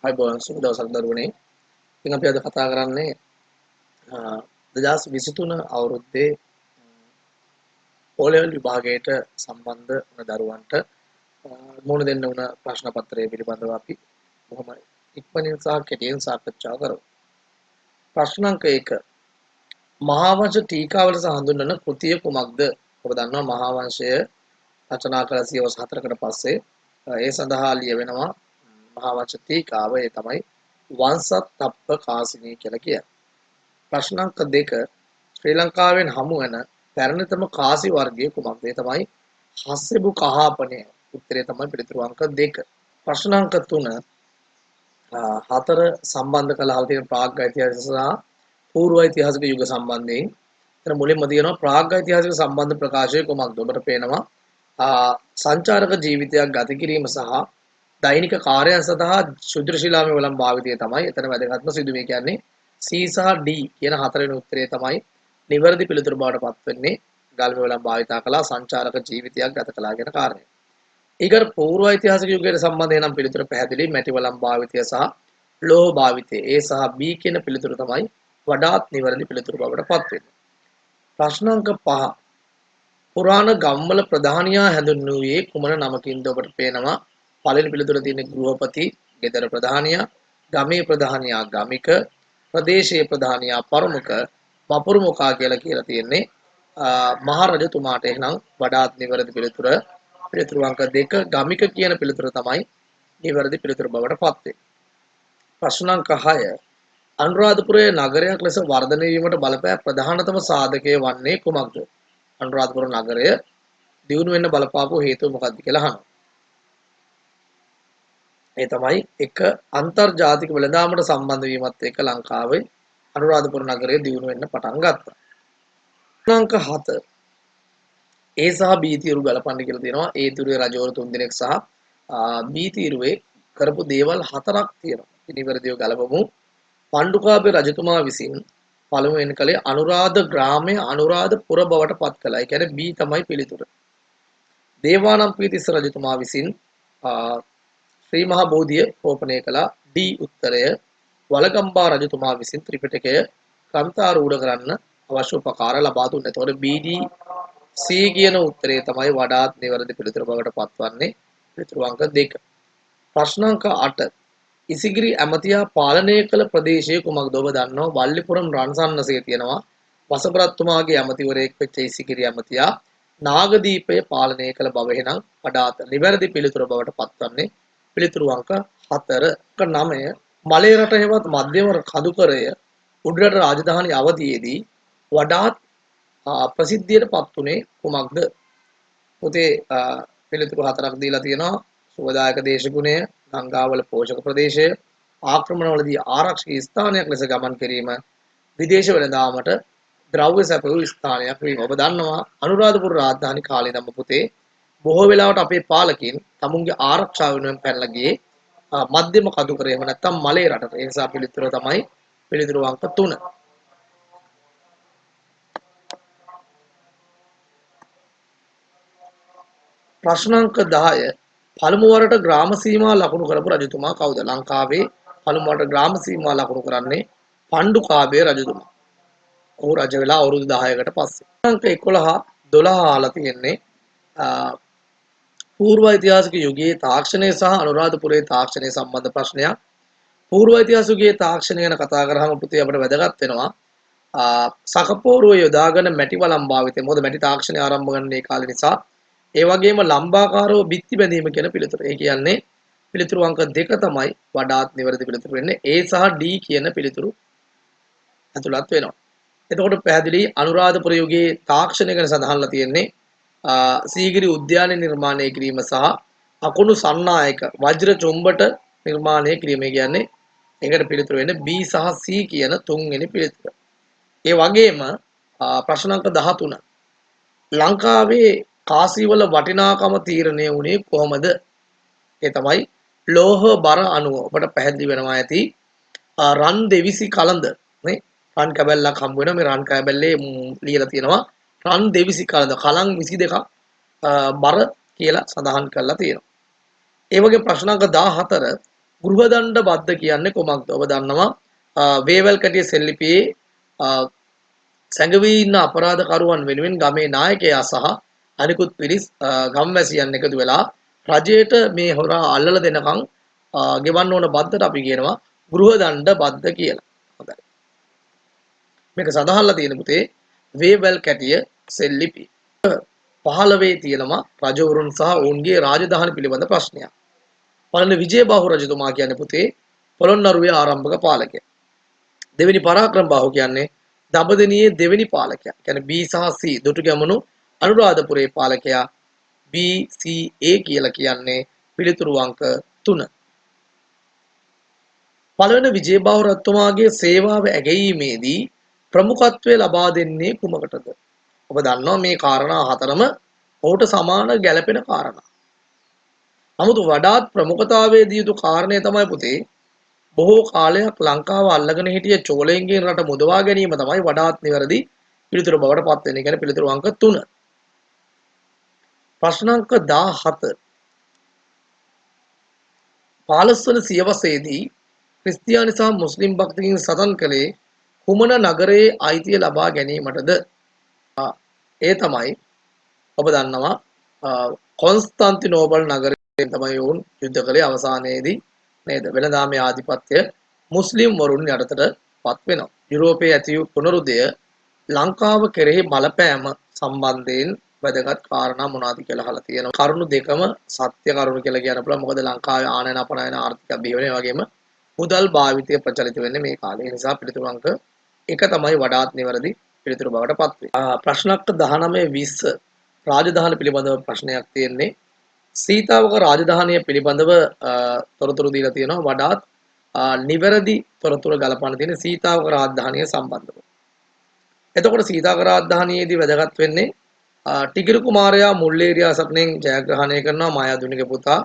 අයිබෝන් සුබ දවසක් දරුවනේ. ඉතින් අපි අද කතා කරන්නේ 2023 අවුරුද්දේ O level විභාගයට සම්බන්ධ වන දරුවන්ට මුහුණ දෙන්න වුණ ප්‍රශ්න පත්‍රය පිළිබඳව අපි බොහොම ඉක්මනින් සහ කෙටියෙන් සාකච්ඡා කරමු. ප්‍රශ්න අංක 1. මහා වංශ ටීකාවල හඳුන්වන කෘතිය කුමක්ද? ඔබ දන්නවා මහා වංශය රචනා කළ සියවස් 4කට පස්සේ ඒ සඳහා ලියවෙනවා මහා වංශ ටීකාව. ඒ තමයි වංශතප්ප කාසිනී කියලා කියන්නේ. ප්‍රශ්න අංක 2. ශ්‍රී ලංකාවෙන් හමු වන පැරණිතම කාසි වර්ගය කුමක්ද? ඒ තමයි හස්සෙබු කහාපනය. උත්තරේ තමයි පිළිතුරු අංක 2. ප්‍රශ්න අංක 3. 4 සම්බන්ධ කළ අහලා තියෙන ප්‍රාග් ඓතිහාසික සහ පූර්ව ඓතිහාසික යුග සම්බන්ධයෙන්. එතන මුලින්ම තියෙනවා ප්‍රාග් ඓතිහාසික සම්බන්ධ ප්‍රකාශය කුමක්ද? ඔබට පේනවා සංචාරක ජීවිතයක් ගත කිරීම සහ දෛනික කාර්යයන් සඳහා ශුද්‍ර ශිලාමය වලම් භාවිතය තමයි එතන වැදගත්ම සිදුවීම. කියන්නේ C සහ D කියන හතරවෙනි උත්තරේ තමයි නිවැරදි පිළිතුරු බවට පත් වෙන්නේ. ගල්ම වලම් භාවිතා කළා සංචාරක ජීවිතයක් ගත කළා කියන කාරණය. ඊගර පූර්ව ඓතිහාසික යුගයට සම්බන්ධ නම් පිළිතුර පැහැදිලි. මැටි වලම් භාවිතය සහ ලෝහ භාවිතය A සහ B කියන පිළිතුරු තමයි වඩාත් නිවැරදි පිළිතුරු බවට පත් වෙන්නේ. ප්‍රශ්න අංක 5. පුරාණ ගම්වල ප්‍රධානියා හැඳින්වුවේ කුමන නමකින්ද? ඔබට පේනවා පළවෙනි පිළිතුර තියෙන්නේ ගෘහපති, ගෙදර ප්‍රධානියා, ගමේ ප්‍රධානියා ගමික, ප්‍රදේශයේ ප්‍රධානියා පරමුක, මපුරුමුකා කියලා තියෙන්නේ මහරජතුමාට. එහෙනම් වඩාත් නිවැරදි පිළිතුරු අංක 2 ගමික කියන පිළිතුර තමයි නිවැරදි පිළිතුර බවට පත් වෙන්නේ. ප්‍රශ්න අංක 6. අනුරාධපුරයේ නගරයක් ලෙස වර්ධනය වීමට බලපෑ ප්‍රධානතම සාධකය වන්නේ කුමක්ද? අනුරාධපුර නගරය දියුණු වෙන්න බලපාපු හේතුව මොකක්ද කියලා අහනවා. ඒ තමයි එක අන්තර්ජාතික වෙළඳාමට සම්බන්ධ වීමත් එක්ක ලංකාවේ අනුරාධපුර නගරය දියුණු වෙන්න පටන් ගත්තා. අංක 7. A සහ B තීරු ගලපන්න කියලා තියෙනවා. A තීරුවේ රජවරු 3 දෙනෙක් සහ B තීරුවේ කරපු දේවල් 4ක් තියෙනවා. නිවැරදිව ගලපමු. පණ්ඩුකාභය රජතුමා විසින් පළමුවෙන් කලේ අනුරාධ ග්‍රාමය අනුරාධපුර බවට පත් කළා. ඒ කියන්නේ B තමයි පිළිතුර. දේවානම්පියතිස්ස රජතුමා විසින් ශ්‍රී මහා බෝධිය රෝපණය කළා. D උත්තරය. වලගම්බා රජතුමා විසින් ත්‍රිපිටකය ග්‍රන්ථාරූඪ කරන්න අවශ්‍ය උපකාර ලබා දුන්නා. එතකොට BD C කියන උත්තරේ තමයි වඩාත් නිවැරදි පිළිතුර බවට පත්වන්නේ. පිළිතුරු අංක 2. ප්‍රශ්න අංක 8. ඉසිගිරි ඇමතියා පාලනය කළ ප්‍රදේශය කුමක්ද? ඔබ දන්නවා වල්ලිපුරම් රන්සන්නසේ තියෙනවා. වසබරත්තුමාගේ ඇමතිවරයෙක් වෙච්ච ඉසිගිරි ඇමතියා නාගදීපය පාලනය කළ බව. එහෙනම් වඩාත් නිවැරදි පිළිතුර බවට පත්වන්නේ පිළිතුරු අංක 4. 9. මලේ රට හෙවත් මධ්‍යම කඳුකරය උඩරට රාජධානි අවධියේදී වඩාත් ප්‍රසිද්ධියට පත් වුණේ කුමක්ද? පොතේ පිළිතුරු 4ක් දීලා තියෙනවා. සුවදායක දේශගුණය, ගංගාවල පෝෂක ප්‍රදේශය, ආක්‍රමණවලදී ආරක්ෂක ස්ථානයක් ලෙස ගමන් කිරීම, විදේශ වෙළඳාමට ද්‍රව්‍ය සැපයූ ස්ථානයක් වීම. ඔබ දන්නවා අනුරාධපුර රාජධානි කාලේ නම් පුතේ බොහෝ වෙලාවට අපේ පාලකින් තමුන්ගේ ආරක්ෂාව වෙනුවෙන් පැනලා ගියේ මධ්‍යම කඳුකරය එහෙම නැත්නම් මලේ රටට. ඒ නිසා පිළිතුර තමයි පිළිතුරු අංක 3. ප්‍රශ්න අංක 10. පළමු වරට ග්‍රාම සීමා ලකුණු කරපු රජතුමා කවුද? ලංකාවේ පළමු වරට ග්‍රාම සීමා ලකුණු කරන්නේ පණ්ඩුකාභය රජතුමා. ඔහු රජ වෙලා අවුරුදු 10කට පස්සේ. අංක 11 12 ආලා තියෙන්නේ පූර්ව ඓතිහාසික යුගයේ තාක්ෂණය සහ අනුරාධපුරයේ තාක්ෂණය සම්බන්ධ ප්‍රශ්නයක්. පූර්ව ඓතිහාසික යුගයේ තාක්ෂණය ගැන කතා කරාම පුතේ අපිට වැදගත් වෙනවා සකපෝරුව යොදාගෙන මැටි වලම් භාවිතය. මොකද මැටි තාක්ෂණය ආරම්භ කරන්නේ ඒ කාලේ නිසා. ඒ වගේම ලම්බාකාරව බිත්ති බැඳීම කියන පිළිතුර. ඒ කියන්නේ පිළිතුරු අංක 2 තමයි වඩාත් නිවැරදි පිළිතුර වෙන්නේ. A සහ D කියන පිළිතුරු ඇතුළත් වෙනවා. එතකොට පැහැදිලි අනුරාධපුර යුගයේ තාක්ෂණය ගැන සඳහන්ලා තියෙන්නේ සීගිරි උද්‍යානය නිර්මාණය කිරීම සහ අකුණු සන්නායක වජ්‍ර චුම්බට නිර්මාණය කිරීම. කියන්නේ ඒකට පිළිතුර වෙන්නේ B සහ C කියන තුන්වෙනි පිළිතුර. ඒ වගේම ප්‍රශ්න අංක 13. ලංකාවේ කාසිවල වටිනාකම තීරණය වුණේ කොහොමද? ඒ තමයි ලෝහ බර අණුව. ඔබට පැහැදිලි වෙනවා ඇති රන් දෙවිසි කලඳ නේ රන් කැබැල්ලක් හම්බ වෙනවා. මේ රන් කැබැල්ලේ ලියලා තියෙනවා රන් දෙවිසි කලඳ කලං 22ක් බර කියලා සඳහන් කරලා තියෙනවා. ඒ වගේ ප්‍රශ්න අංක 14. ගෘහදණ්ඩ බද්ද කියන්නේ කොමක්ද? ඔබ දන්නවා වේවැල් කැටිය සෙල්ලිපියේ සැඟවී ඉන්න අපරාධකරුවන් වෙනුවෙන් ගමේ නායකයා සහ අනිකුත් පිරිස් ගම්වැසියන් එකතු වෙලා රජයට මේ හොරා අල්ලලා දෙනකන් ගෙවන්න ඕන බද්දට අපි කියනවා ගෘහදණ්ඩ බද්ද කියලා. හොඳයි. මේක සඳහන්ලා තියෙන පුතේ වේවැල් කැටිය සෙල්ලිපි 15 තියෙනවා රජවරුන් සහ ඔවුන්ගේ රාජධානි පිළිබඳ ප්‍රශ්නයක්. පළවෙනි විජයබාහු රජතුමා කියන්නේ පුතේ පොළොන්නරුවේ ආරම්භක පාලකයා. දෙවෙනි පරාක්‍රමබාහු කියන්නේ දඹදෙණියේ දෙවෙනි පාලකයා. කියන්නේ B සහ C දුටුගැමුණු අනුරාධපුරයේ පාලකයා. B C A කියලා කියන්නේ පිළිතුරු අංක 3. පළවෙනි විජයබාහු රජතුමාගේ සේවාව ඇගයීමේදී ප්‍රමුඛත්වය ලබා දෙන්නේ කුමකටද? ඔබ දන්නවා මේ කාරණා හතරම ඔහුට සමාන ගැළපෙන කාරණා. නමුත් වඩාත් ප්‍රමුඛතාවයේ දී යුතු කාරණය තමයි පුතේ බොහෝ කාලයක් ලංකාව අල්ලගෙන හිටිය චෝලයන්ගෙන් රට මුදවා ගැනීම තමයි වඩාත් නිවැරදි පිළිතුර බවට පත් වෙන්නේ. කියන්නේ පිළිතුරු අංක 3. ප්‍රශ්න අංක 17. 15 වන සියවසේදී ක්‍රිස්තියානි සහ මුස්ලිම් භක්තිකින් සටන් කළේ කුමන නගරයේ අයිතිය ලබා ගැනීමටද? ඒ තමයි ඔබ දන්නවා කොන්ස්ටන්තිනෝපල් නගරයෙන් තමයි වුන් යුද්ධ කළේ අවසානයේදී නේද? වෙනදා මේ ආධිපත්‍ය මුස්ලිම් වරුන් යටතට පත් වෙනවා. යුරෝපයේ ඇති වූ පුනරුදය ලංකාව කෙරෙහි බලපෑම සම්බන්ධයෙන් වැදගත් කාරණා මොනවාද කියලා අහලා තියෙනවා. කරුණු දෙකම සත්‍ය කරුණු කියලා කියන්න පුළුවන්. මොකද ලංකාවේ ආනයන අපනයන ආර්ථිකය බිහි වෙන වගේම මුදල් භාවිතය ප්‍රචලිත වෙන්නේ මේ කාලේ. ඒ නිසා පිළිතුරු අංක 1 තමයි වඩාත් නිවැරදි පිළිතුරු බවට පත් වෙන්නේ. ප්‍රශ්න අංක 19 20 රාජධානි පිළිබඳව ප්‍රශ්නයක් තියෙන්නේ. සීතාවක රාජධානිය පිළිබඳව තොරතුරු දීලා තියෙනවා. වඩාත් නිවැරදි තොරතුරු ගලපන්න තියෙන සීතාවක රාජධානිය සම්බන්ධව. එතකොට සීතාවක රාජධානියේදී වැදගත් වෙන්නේ ටිකිරු කුමාරයා මුල්ලේරියා සටනෙන් ජයග්‍රහණය කරනවා මායාදුන්නගේ පුතා.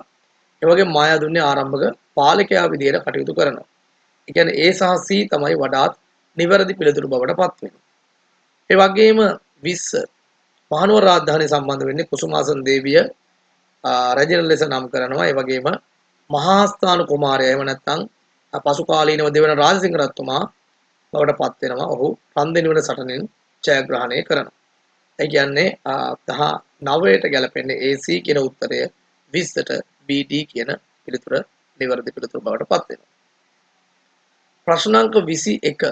ඒ වගේම මායාදුන්නේ ආරම්භක පාලකයා විදිහට කටයුතු කරනවා. ඒ කියන්නේ A සහ C තමයි වඩාත් නිවැරදි පිළිතුරු බවට පත් වෙන්නේ. ඒ වගේම 20 මහනුවර රාජධානිය සම්බන්ධ වෙන්නේ කුසුමාසන දේවිය රජින ලෙස නම් කරනවා. ඒ වගේම මහාස්ථාන කුමාරයා එහෙම නැත්නම් පසු කාලීනව දෙවන රාජසිංහ රජතුමා බවට පත් වෙනවා. ඔහු රන්දෙනිවන සටනෙන් ජයග්‍රහණය කරනවා. ඒ කියන්නේ 19ට ගැලපෙන්නේ AC කියන උත්තරය 20ට BD කියන පිළිතුර නිවැරදි පිළිතුර බවට පත් වෙනවා. ප්‍රශ්න අංක 21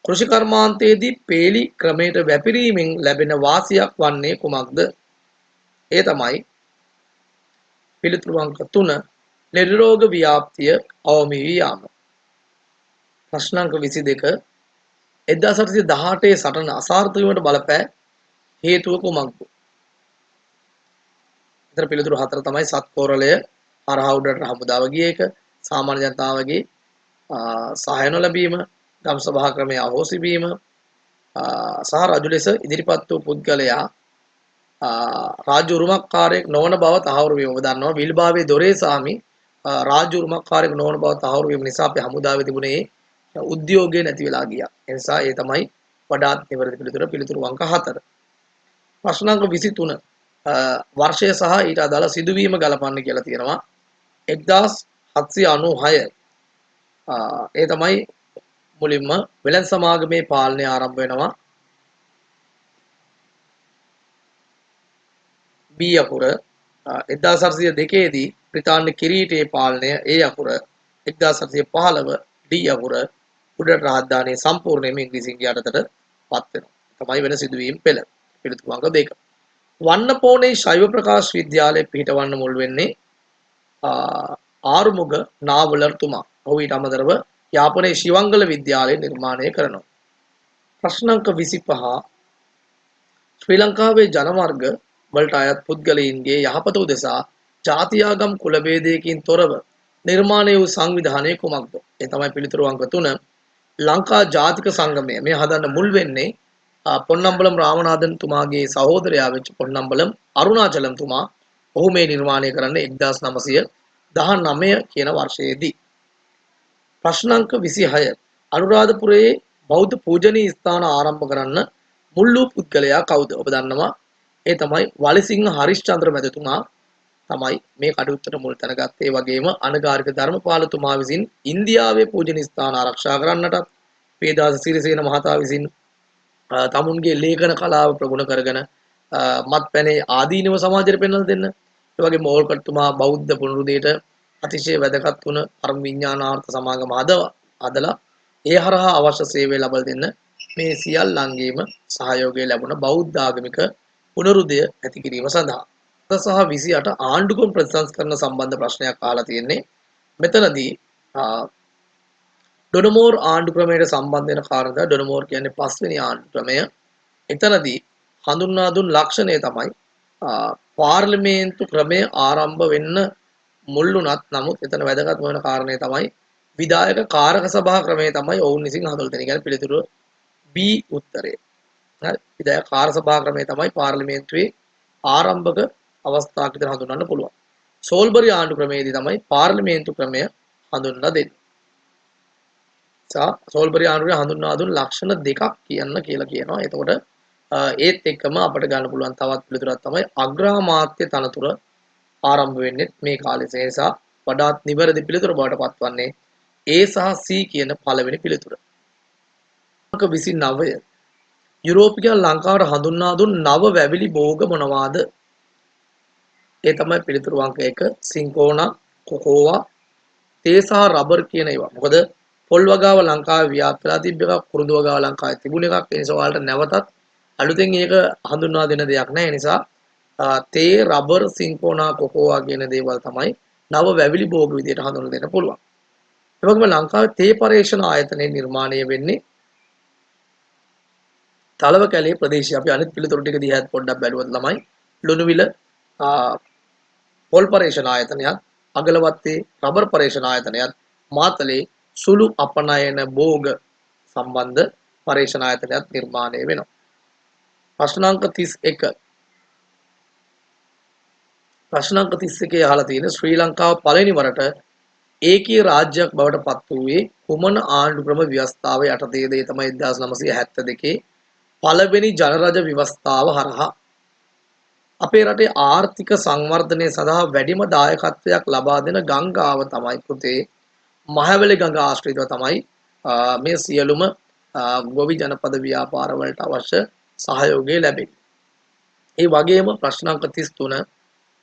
කෘෂි කර්මාන්තයේදී පේලි ක්‍රමයට වැපිරීමෙන් ලැබෙන වාසියක් වන්නේ කුමක්ද? ඒ තමයි පිළිතුරු අංක 3 ලෙඩ රෝග ව්‍යාප්තිය අවම වී යාම. ප්‍රශ්න අංක 22 1818 සටන අසාර්ථක වීමට බලපෑ හේතුව කුමක්ද? ඉතින් පිළිතුරු 4 තමයි සත්පොරලය හරහා උඩට හමුදාව ගිය එක, සාමාන්‍ය ජනතාවගේ සහාය නොලැබීම, ගම් සභා ක්‍රමයේ අහෝසි වීම සහ රජු ලෙස ඉදිරිපත් වූ පුද්ගලයා රාජ්‍ය උරුමකාරයෙක් නොවන බව තහවුරු වීම. ඔබ දන්නවා විල්බාවේ දොරේසාමි රාජ්‍ය උරුමකාරයෙක් නොවන බව තහවුරු වීම නිසා අපේ හමුදාවේ තිබුණේ උද්‍යෝගය නැති වෙලා ගියා. ඒ නිසා ඒ තමයි වඩාත් නිවැරදි පිළිතුරු අංක 4. ප්‍රශ්න අංක 23 වර්ෂය සහ ඊට අදාළ සිදුවීම ගලපන්න කියලා තියෙනවා. 1796 ඒ තමයි මුලින්ම වෙළඳ සමාගමේ පාලනය ආරම්භ වෙනවා. B අකුර 1802 දී බ්‍රිතාන්‍ය කිරීටයේ පාලනය A අකුර 1815 D අකුර උඩරට රාජධානිය සම්පූර්ණයෙන්ම ඉංග්‍රීසින්ගේ යටතට පත් වෙනවා. තමයි වෙන සිදුවීම් පෙළ. පිළිතුරු අංක 2. වන්නපෝනේ ශෛව ප්‍රකාශ විද්‍යාලය පිහිටවන්න මුල් වෙන්නේ ආරුමුග නාවලර්තුමා. ඔහු ඊට අමතරව යාපනයේ ශිවංගල විද්‍යාලය නිර්මාණය කරනවා. ප්‍රශ්න අංක 25 ශ්‍රී ලංකාවේ ජනවර්ග වලට අයත් පුද්ගලයින්ගේ යහපත උදෙසා ජාතියාගම් කුල ભેදයකින් තොරව නිර්මාණය වූ සංවිධානය කුමක්ද? ඒ තමයි පිළිතුරු අංක 3 ලංකා ජාතික සංගමය. මේ හදන්න මුල් වෙන්නේ පොන්නම්බලම් රාමනාදන් තුමාගේ සහෝදරයා වෙච්ච පොන්නම්බලම් අරුණාචලම් තුමා. ඔහු මේ නිර්මාණය කරන්නේ 1919 කියන වර්ෂයේදී. ප්‍රශ්න අංක 26 අනුරාධපුරයේ බෞද්ධ පූජනීය ස්ථාන ආරම්භ කරන්න මුල් වූ පුද්ගලයා කවුද? ඔබ දන්නවා ඒ තමයි වලිසිංහ හරිශ්චන්ද්‍ර මැතිතුමා. තමයි මේ කටයුත්තට මුල් තැන ගත්තේ. ඒ වගේම අනගාരിക ධර්මපාලතුමා විසින් ඉන්දියාවේ පූජනීය ස්ථාන ආරක්ෂා කරන්නට වේදාස සිරිසේන මහතා විසින් තමුන්ගේ ලේඛන කලාව ප්‍රගුණ කරගෙන මත්පැනේ ආදීනව සමාජයට පෙන්වලා දෙන්න. ඒ වගේම ඕල්කට්තුමා බෞද්ධ පුනරුදයට අතිශය වැදගත් වුණ පරම විඥානාර්ථ සමාගම හදලා ඒ හරහා අවශ්‍ය සේවය ලබා දෙන්න මේ සියල්ලන්ගේම සහයෝගය ලැබුණ බෞද්ධ ආගමික පුනරුදය ඇති කිරීම සඳහා සහ 28 ආණ්ඩුක්‍රම ප්‍රතිසංස්කරණ සම්බන්ධ ප්‍රශ්නයක් අහලා තියෙන්නේ. මෙතනදී ඩොනමෝර් ආණ්ඩු ක්‍රමයට සම්බන්ධ වෙන කාරණා ඩොනමෝර් කියන්නේ පස්වෙනි ආණ්ඩු ක්‍රමය. එතනදී හඳුන්වා දුන් ලක්ෂණය තමයි පාර්ලිමේන්තු ක්‍රමය ආරම්භ වෙන්න මුල්ුණත් නමුත් එතන වැදගත්ම වෙන කාරණය තමයි විධායක කාරක සභා ක්‍රමය තමයි ඔවුන් විසින් හදලා තියෙන. කියන්නේ පිළිතුරු B උත්තරය. හරි. විධායක කාරක සභා ක්‍රමය තමයි පාර්ලිමේන්තුවේ ආරම්භක අවස්ථාවක් විතර හඳුන්වන්න පුළුවන්. සෝල්බරි ආණ්ඩු ක්‍රමයේදී තමයි පාර්ලිමේන්තු ක්‍රමය හඳුන්වලා දෙන්නේ. සෝල්බරි ආණ්ඩුවේ හඳුන්වා දුන් ලක්ෂණ දෙකක් කියන්න කියලා කියනවා. එතකොට ඒත් එක්කම අපිට ගන්න පුළුවන් තවත් පිළිතුරක් තමයි අග්‍රාමාත්‍ය තනතුර ආරම්භ වෙන්නේ මේ කාලේ. ඒ නිසා වඩාත් නිවැරදි පිළිතුර බවට පත්වන්නේ A සහ C කියන පළවෙනි පිළිතුර. අංක 29 යුරෝපීයන් ලංකාවට හඳුන්වා දුන් නව වැවිලි භෝග මොනවාද? ඒ තමයි පිළිතුරු අංක 1 සින්කෝනා, කොකෝවා, තේ සහ රබර් කියන ඒවා. මොකද පොල් වගාව ලංකාවේ ව්‍යාප්ත වෙලා තිබ්බ එකක්, කුරුඳු වගාව ලංකාවේ තිබුණ එකක්. ඒ නිසා ඔයාලට නැවතත් අලුතෙන් ඒක හඳුන්වා දෙන දෙයක් නැහැ. ඒ නිසා තේ, රබර්, සින්කෝනා, කොකෝවා කියන දේවල් තමයි නව වැවිලි භෝග විදියට හඳුන්වලා දෙන්න පුළුවන්. ඒ වගේම ලංකාවේ තේ පරීක්ෂණ ආයතනය නිර්මාණය වෙන්නේ තලව කැලේ ප්‍රදේශය. අපි අනිත් පිළිතුරු ටික දිහාත් පොඩ්ඩක් බැලුවොත් ළමයි ලුණුවිල පොල් පරීක්ෂණ ආයතනයත්, අගලවත්තේ රබර් පරීක්ෂණ ආයතනයත්, මාතලේ සුළු අපනයන භෝග සම්බන්ධ පරීක්ෂණ ආයතනයත් නිර්මාණය වෙනවා. ප්‍රශ්නාංක 31 ප්‍රශ්නාංක 31 අහලා තියෙන ශ්‍රී ලංකාව පළවෙනි වරට ඒකීය රාජ්‍යයක් බවට පත් වූයේ කුමන ආණ්ඩු ක්‍රම ව්‍යවස්ථාව යටතේද? ඒ තමයි 1972 පළවෙනි ජනරජ ව්‍යවස්ථාව හරහා. අපේ රටේ ආර්ථික සංවර්ධනය සඳහා වැඩිම දායකත්වයක් ලබා දෙන ගංගාව තමයි පුතේ මහවැලි ගඟ ආශ්‍රිතව තමයි මේ සියලුම ගොවි ජනපද ව්‍යාපාර වලට අවශ්‍ය සහයෝගය ලැබෙන්නේ. ඒ වගේම ප්‍රශ්නාංක 33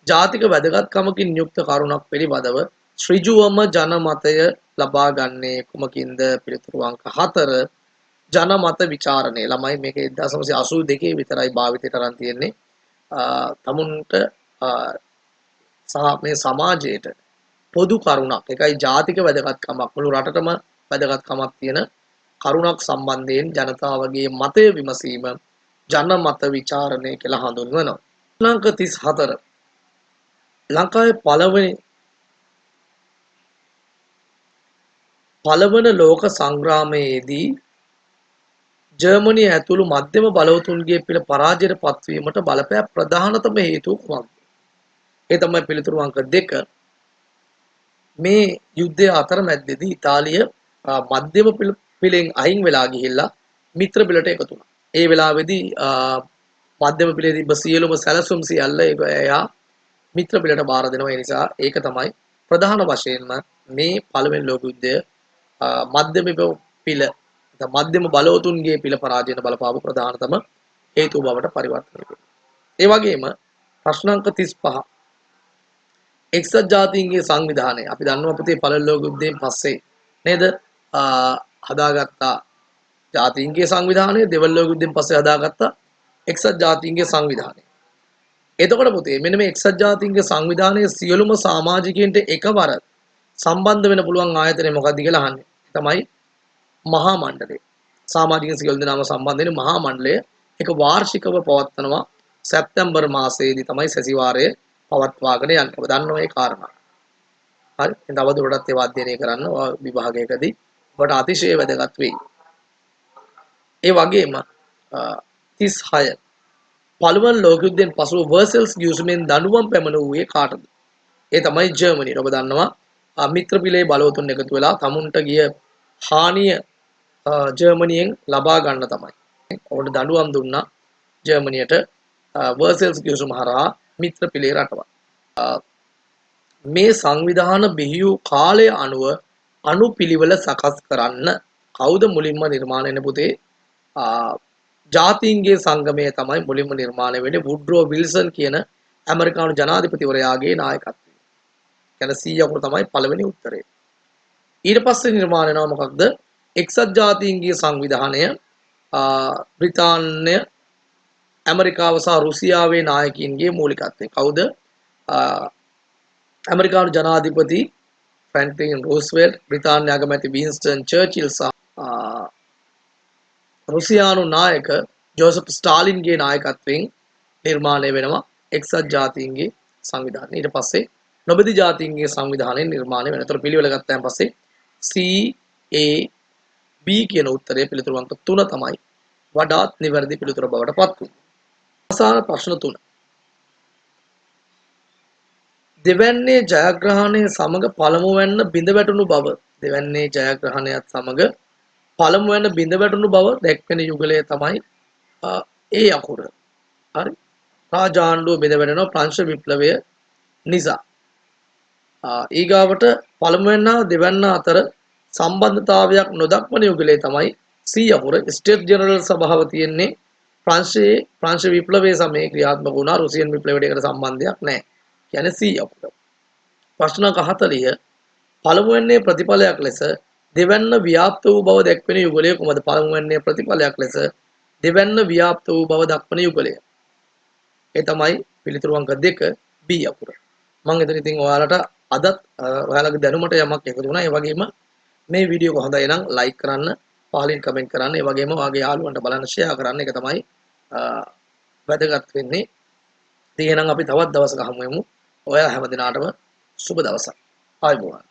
ජාතික වැදගත්කමකින් යුක්ත කරුණක් පිළිබඳව ඍජුවම ජනමතය ලබා ගන්නේ කුමකින්ද? පිළිතුරු අංක 4 ජනමත විචාරණය. ළමයි මේක 1982 විතරයි භාවිතයට අරන් තියෙන්නේ. තමුන්ට සහ මේ සමාජයට පොදු කරුණක්, එකයි ජාතික වැදගත්කමක්, මුළු රටටම වැදගත්කමක් තියෙන කරුණක් සම්බන්ධයෙන් ජනතාවගේ මතය විමසීම ජනමත විචාරණය කියලා හඳුන්වනවා. අංක 34 ලංකාවේ පළවන ලෝක සංග්‍රාමයේදී ජර්මනිය ඇතුළු මධ්‍යම බලවතුන්ගේ පිළ පරාජයට පත්වීමට බලපෑ ප්‍රධානතම හේතුව කුමක්ද? ඒ තමයි පිළිතුරු අංක 2. මේ යුද්ධය අතරමැද්දේදී ඉතාලිය මධ්‍යම පිළෙන් අයින් වෙලා ගිහිල්ලා මිත්‍ර පිළට එකතු වුණා. ඒ වෙලාවේදී මධ්‍යම පිළේ තිබ්බ සියලුම සැලසුම් සියල්ල එයා මිත්‍ර පිළට බාර දෙනවා. ඒ නිසා ඒක තමයි ප්‍රධාන වශයෙන්ම මේ පළවෙනි ලෝක යුද්ධය මධ්‍යම පිළ මධ්‍යම බලවතුන්ගේ පිළ පරාජයට බලපාපු ප්‍රධානතම හේතුව බවට පරිවර්තනය වෙනවා. ඒ වගේම ප්‍රශ්නාංක 35 එක්සත් ජාතීන්ගේ සංවිධානය අපි දන්නවා පුතේ පළවෙනි ලෝක යුද්ධයෙන් පස්සේ නේද හදාගත්ත ජාතීන්ගේ සංවිධානය, දෙවන ලෝක යුද්ධයෙන් පස්සේ හදාගත්ත එක්සත් ජාතීන්ගේ සංවිධානය. එතකොට පුතේ මෙන්න මේ එක්සත් ජාතීන්ගේ සංවිධානයේ සියලුම සමාජිකයන්ට එකවර සම්බන්ධ වෙන්න පුළුවන් ආයතනය මොකක්ද කියලා අහන්නේ. තමයි මහා මණ්ඩලය. සමාජික සියලු දෙනාම සම්බන්ධ වෙන මහා මණ්ඩලය එක වාර්ෂිකව පවත්වනවා. සැප්තැම්බර් මාසයේදී තමයි සැසිවාරය පවත්වාගෙන යන්නේ. ඔබ දන්නවා මේ කාරණා. හරි. ඉතින් තවදුරටත් ඒවා අධ්‍යයනය කරන්න විභාගයකදී ඔබට අතිශය වැදගත් වෙයි. ඒ වගේම 36 පළවෙනි ලෝක යුද්ධයෙන් පසුව වර්සල්ස් ගිවිසුමෙන් දඬුවම් පැමිණුවේ කාටද? ඒ තමයි ජර්මනියට. ඔබ දන්නවා මිත්‍ර පිලේ බලවතුන් එකතු වෙලා තමුන්ට ගිය හානිය ජර්මනියෙන් ලබා ගන්න තමයි. ඔවුන්ට දඬුවම් දුන්නා ජර්මනියට වර්සල්ස් ගිවිසුම හරහා මිත්‍ර පිලේ රටවල්. මේ සංවිධාන බිහි වූ කාලය අනුව අනුපිළිවෙල සකස් කරන්න කවුද මුලින්ම නිර්මාණය වෙන පුතේ? ජාතීන්ගේ සංගමය තමයි මුලින්ම නිර්මාණය වෙන්නේ වුඩ්‍රෝ විල්සන් කියන ඇමරිකානු ජනාධිපතිවරයාගේ නායකත්වයෙන්. කියන්නේ 100 අකුර තමයි පළවෙනි උත්තරේ. ඊට පස්සේ නිර්මාණය වෙනවා මොකක්ද? එක්සත් ජාතීන්ගේ සංවිධානය බ්‍රිතාන්‍ය ඇමරිකාව සහ රුසියාවේ නායකයින්ගේ මූලිකත්වයෙන්. කවුද? ඇමරිකානු ජනාධිපති ෆ්‍රැන්ක්ලින් රූස්වෙල්ට්, බ්‍රිතාන්‍ය අගමැති වින්ස්ටන් චර්චිල් සහ රුසියානු නායක ජෝසප් ස්ටාලින්ගේ නායකත්වයෙන් නිර්මාණය වෙනවා එක්සත් ජාතීන්ගේ සංවිධානය. ඊට පස්සේ නොබෙදි ජාතීන්ගේ සංවිධානය නිර්මාණය වෙනවා. ඒතර පිළිවෙල ගත්තාන් පස්සේ C A B කියන උත්තරය පිළිතුරු අංක 3 තමයි වඩාත් නිවැරදි පිළිතුර බවට පත් වෙන්නේ. අවසාන ප්‍රශ්න 3. දෙවැන්නේ ජයග්‍රහණය සමග පළමුවැන්න බිඳ වැටුණු බව දෙවැන්නේ ජයග්‍රහණයත් සමග පළමුවැන්න බිඳ වැටුණු බව දැක්වෙන යුගලය තමයි ඒ අකුර. හරි. රාජාණ්ඩුව බිඳ වැටෙනවා ප්‍රංශ විප්ලවය නිසා. ඊගාවට පළමුවැන්න හා දෙවැන්න අතර සම්බන්ධතාවයක් නොදක්වන යුගලය තමයි C අකුර. ස්ටේට් ජෙනරල් සභාව තියෙන්නේ ප්‍රංශයේ ප්‍රංශ විප්ලවයේ සමයේ ක්‍රියාත්මක වුණා. රුසියන් විප්ලවයට ඒකට සම්බන්ධයක් නැහැ. කියන්නේ C අකුර. ප්‍රශ්න 40 පළමුවැන්නේ ප්‍රතිඵලයක් ලෙස දෙවැන්න ව්‍යාප්ත වූ බව දැක්වෙන යුගලය කුමද? පළමුවැන්නේ ප්‍රතිඵලයක් ලෙස දෙවැන්න ව්‍යාප්ත වූ බව දක්වන යුගලය. ඒ තමයි පිළිතුරු අංක 2 B අකුර. මම එතන ඉතින් ඔයාලට අදත් ඔයාලගේ දැනුමට යමක් එකතු වුණා. ඒ වගේම මේ වීඩියෝ එක හොඳයි නම් ලයික් කරන්න, පහලින් කමෙන්ට් කරන්න, ඒ වගේම ඔයාගේ යාළුවන්ට බලන්න ෂෙයා කරන්න. ඒක තමයි වැදගත් වෙන්නේ. ඉතින් එහෙනම් අපි තවත් දවසක හමු වෙමු. ඔයාලා හැම දිනාටම සුබ දවසක්. ආයුබෝවන්.